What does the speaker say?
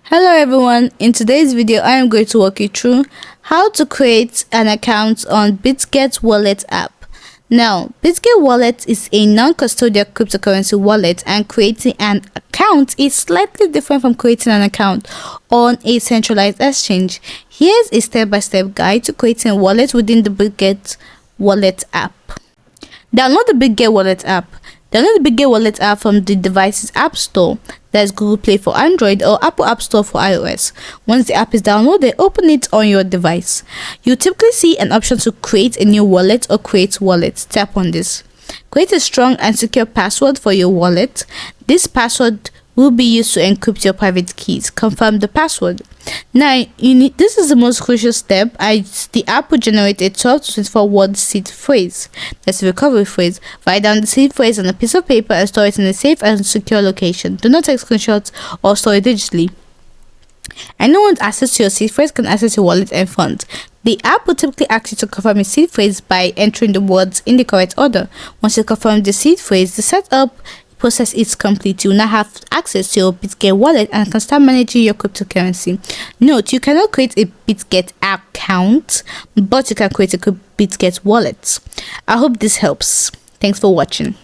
Hello everyone, in today's video I am going to walk you through how to create an account on Bitget wallet app. Now, Bitget wallet is a non-custodial cryptocurrency wallet, and creating an account is slightly different from creating an account on a centralized exchange. Here's a step-by-step guide to creating a wallet within the Bitget wallet app. Download the Bitget wallet app. Download the Bitget wallet app from the device's app store, that is Google Play for Android or Apple App Store for iOS. Once the app is downloaded, open it on your device. You typically see an option to create a new wallet or create wallet. Tap on this. Create a strong and secure password for your wallet. This password will be used to encrypt your private keys. Confirm the password. Now, this is the most crucial step. The app will generate a 12 to 24 word seed phrase. That's the recovery phrase. Write down the seed phrase on a piece of paper and store it in a safe and secure location. Do not take screenshots or store it digitally. Anyone with access to your seed phrase can access your wallet and funds. The app will typically ask you to confirm your seed phrase by entering the words in the correct order. Once you confirm the seed phrase, the setup process is complete. You will now have access to your Bitget wallet and can start managing your cryptocurrency. Note, you cannot create a Bitget account, but you can create a Bitget wallet. I hope this helps. Thanks for watching.